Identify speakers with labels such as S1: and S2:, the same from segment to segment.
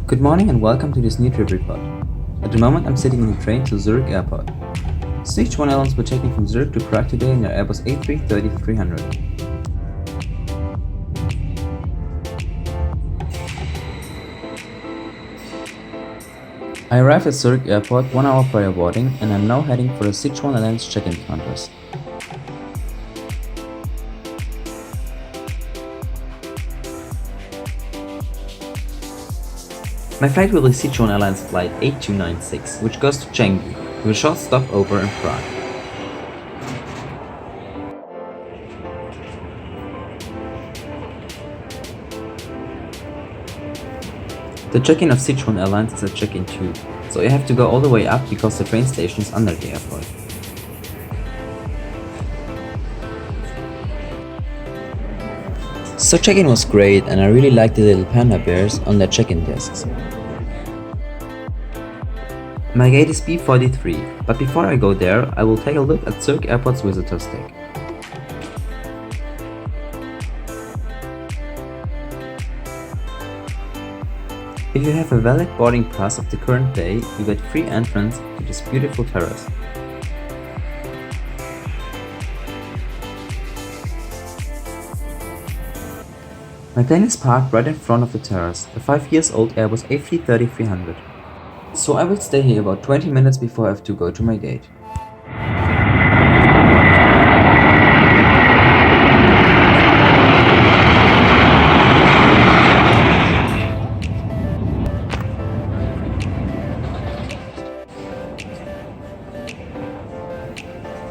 S1: Good morning and welcome to this new trip report. At the moment I'm sitting in the train to Zurich airport. Sichuan Airlines will take me from Zurich to Prague today in their Airbus A330-300. I arrived at Zurich airport 1 hour prior boarding and I'm now heading for the Sichuan Airlines check-in counters. My flight will be Sichuan Airlines flight 8296, which goes to Chengdu, with a short stopover in Prague. The check-in of Sichuan Airlines is at check-in 2, so you have to go all the way up because the train station is under the airport. So check-in was great and I really liked the little panda bears on their check-in desks. My gate is B43, but before I go there, I will take a look at Zurich Airport's visitors deck. If you have a valid boarding pass of the current day, you get free entrance to this beautiful terrace. My plane is parked right in front of the terrace, a 5-year-old Airbus A330-300. So I will stay here about 20 minutes before I have to go to my gate.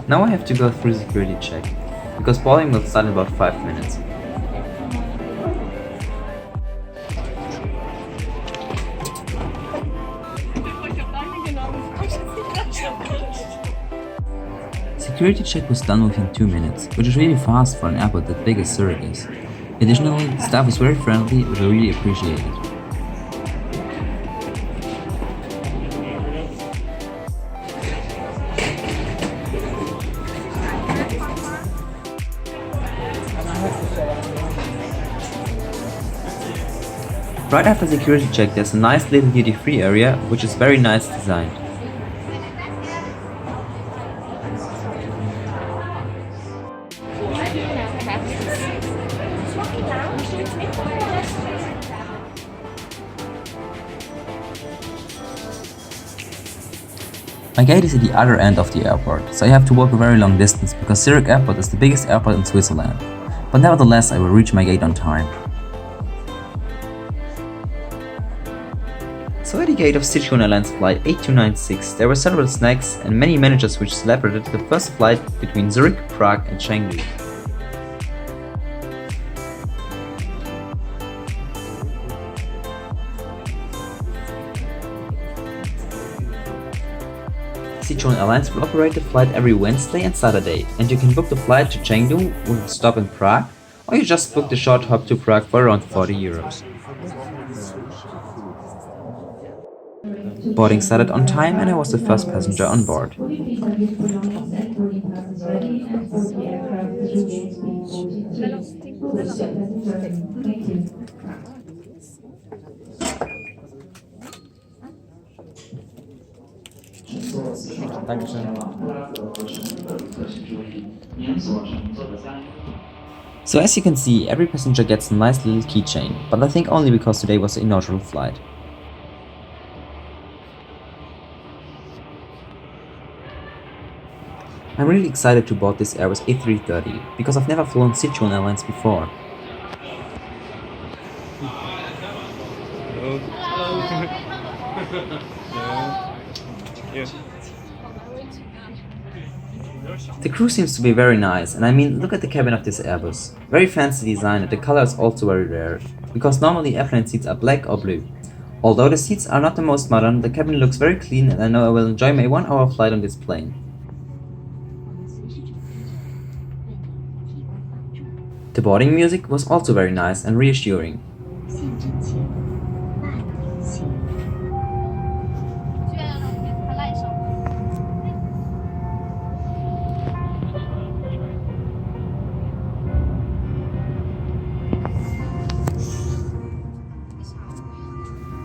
S1: Now I have to go through security check, because boarding will start in about 5 minutes. Security check was done within 2 minutes, which is really fast for an airport that big as Zurich is. Additionally, the staff was very friendly, which I really appreciated. Right after security check there's a nice little duty-free area, which is very nice designed. My gate is at the other end of the airport, so I have to walk a very long distance because Zurich Airport is the biggest airport in Switzerland. But nevertheless, I will reach my gate on time. So at the gate of Sichuan Airlines flight 8296, there were several snacks and many managers which celebrated the first flight between Zurich, Prague and Chengdu. Sichuan Airlines will operate the flight every Wednesday and Saturday, and you can book the flight to Chengdu with a stop in Prague, or you just book the short hop to Prague for around 40 euros. Boarding started on time and I was the first passenger on board. So as you can see, every passenger gets a nice little keychain, but I think only because today was the inaugural flight. I'm really excited to board this Airbus A330 because I've never flown Sichuan Airlines before. The crew seems to be very nice, and I mean, look at the cabin of this Airbus. Very fancy design and the color is also very rare, because normally airplane seats are black or blue. Although the seats are not the most modern, the cabin looks very clean and I know I will enjoy my 1-hour flight on this plane. The boarding music was also very nice and reassuring.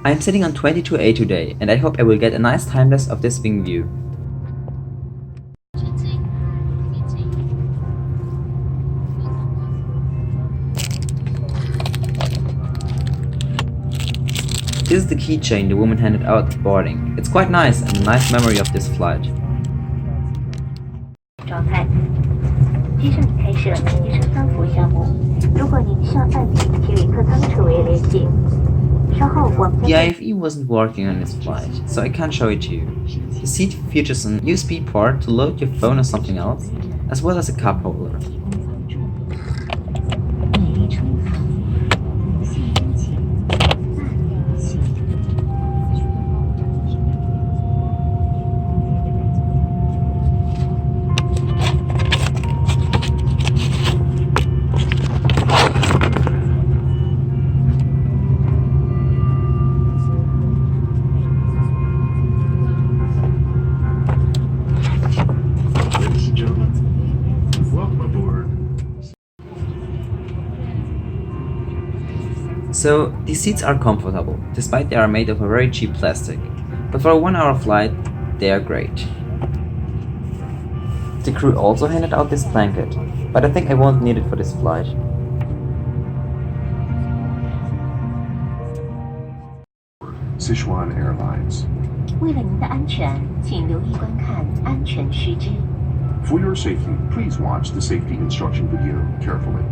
S1: I'm sitting on 22A today, and I hope I will get a nice timelapse of this wing view. This is the keychain the woman handed out at boarding. It's quite nice and a nice memory of this flight.
S2: 状态。机上已开设医生三服项目。如果您需要按体里客舱车位联系。稍后我们
S1: The IFE wasn't working on this flight, so I can't show it to you. The seat features an USB port to load your phone or something else, as well as a cup holder. So, these seats are comfortable, despite they are made of a very cheap plastic, but for a 1-hour flight, they are great. The crew also handed out this blanket, but I think I won't need it for this flight.
S3: Sichuan Airlines.
S2: 为了您的安全，请留意观看安全须知。
S3: For your safety, please watch the safety instruction video carefully.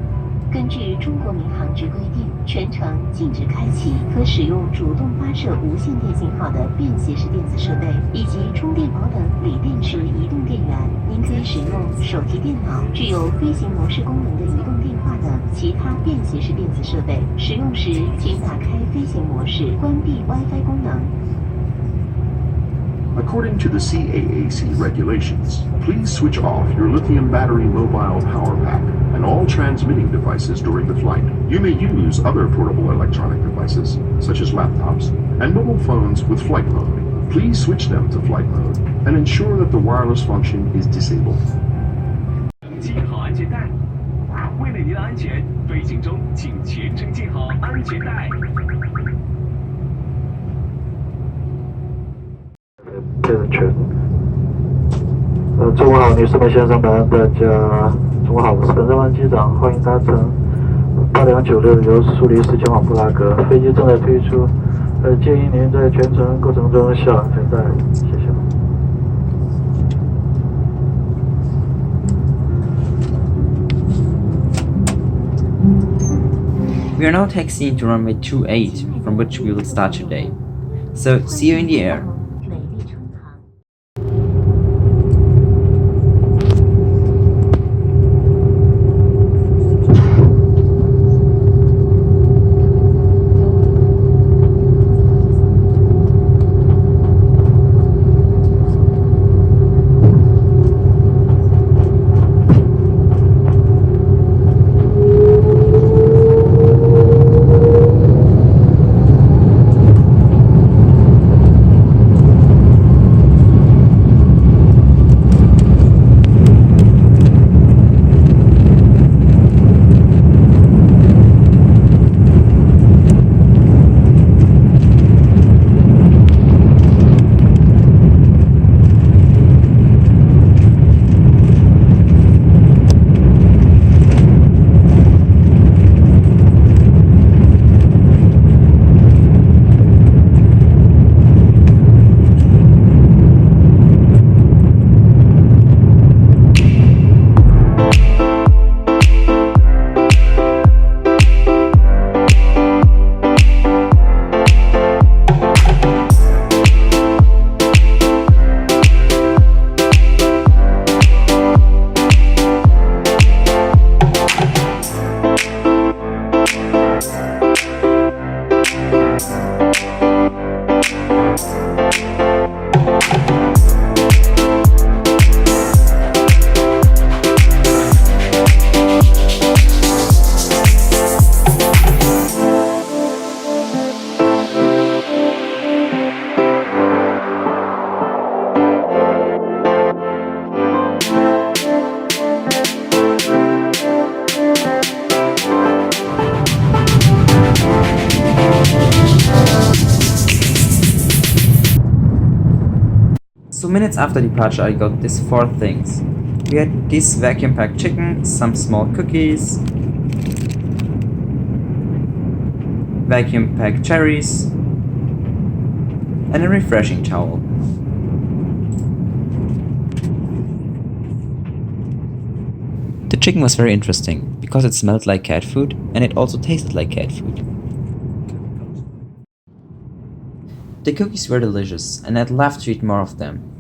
S2: 根据中国民航局规定，全程禁止开启可使用主动发射无线电信号的便携式电子设备，以及充电宝等锂电池移动电源。您可以使用手提电脑、具有飞行模式功能的移动电话等其他便携式电子设备。使用时，请打开飞行模式，关闭 Wi-Fi 功能。
S3: According to the CAAC regulations, please switch off your lithium battery mobile power pack and all transmitting devices during the flight. You may use other portable electronic devices, such as laptops, and mobile phones with flight mode. Please switch them to flight mode and ensure that the wireless function is disabled.
S4: 系好安全带。为了您的安全，飞行中请全程系好安全带。
S5: 中午好，女士们、先生们，大家中午好，我是本站湾机长，欢迎搭乘8296由苏黎世前往布拉格，飞机正在推出，建议您在全程过程中系好安全带，谢谢。
S1: We are now taxiing to runway 28, from which we will start today. So, see you in the air.
S2: 美丽春航。 Thank you.
S1: So minutes after departure I got these 4 things. We had this vacuum packed chicken, some small cookies, vacuum packed cherries, and a refreshing towel. The chicken was very interesting because it smelled like cat food and it also tasted like cat food. The cookies were delicious and I'd love to eat more of them.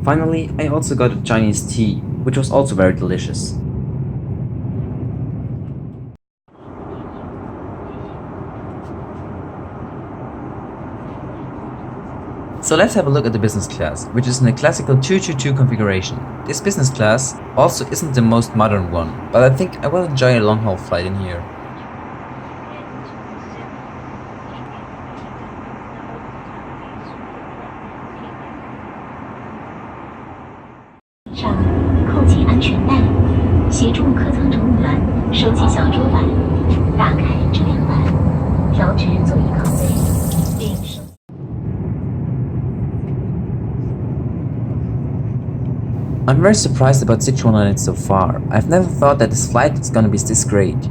S1: Finally, I also got a Chinese tea, which was also very delicious. So let's have a look at the business class, which is in a classical 222 configuration. This business class also isn't the most modern one, but I think I will enjoy a long haul flight in here.
S2: 上扣紧安全带，协助客舱乘务员收起小桌板，打开遮阳板，调直座椅靠背，并收。
S1: I'm very surprised about Sichuan Airlines so far. I've never thought that this flight is gonna be this great.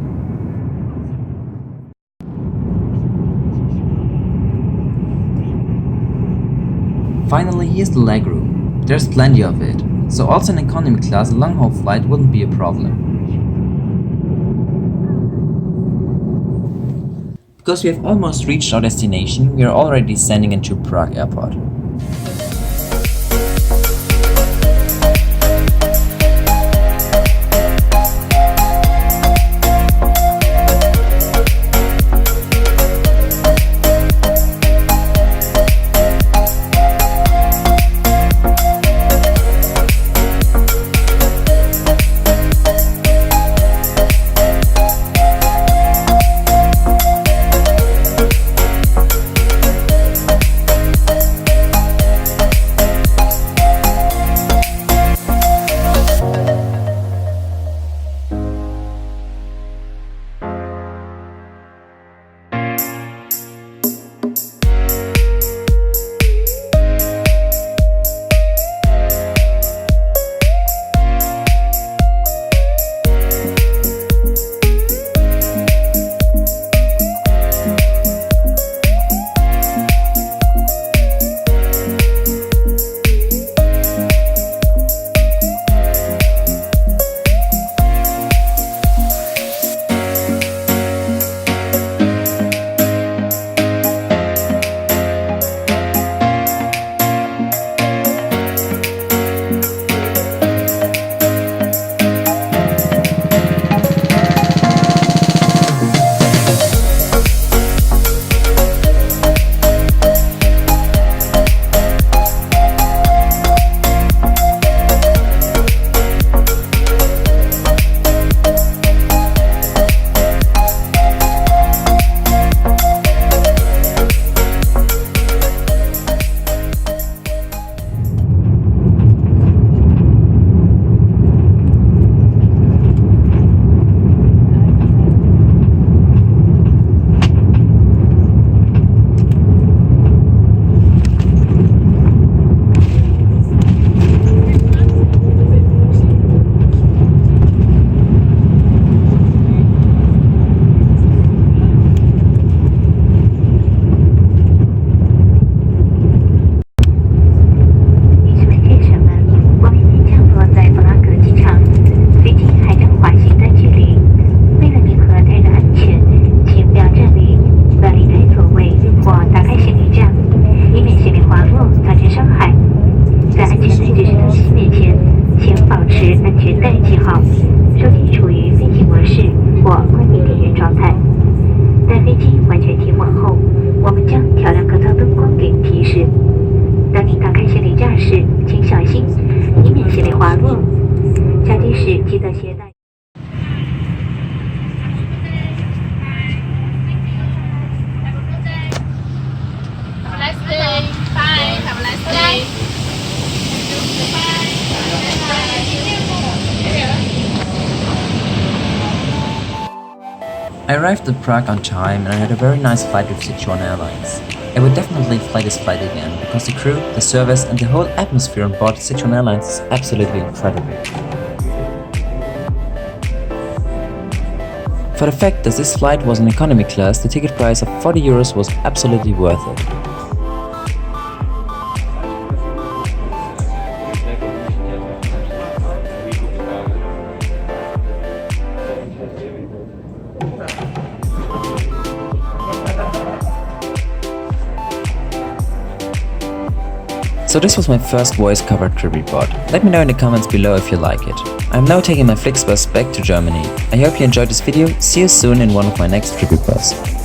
S1: Finally, here's the legroom. There's plenty of it, so also in economy class a long-haul flight wouldn't be a problem. Because we have almost reached our destination, we are already descending into Prague airport. I arrived at Prague on time and I had a very nice flight with Sichuan Airlines. I would definitely fly this flight again because the crew, the service and the whole atmosphere on board Sichuan Airlines is absolutely incredible. For the fact that this flight was in economy class, the ticket price of 40 euros was absolutely worth it. So this was my first voice covered trip report. Let me know in the comments below if you like it. I'm now taking my Flixbus back to Germany. I hope you enjoyed this video. See you soon in one of my next trip reports.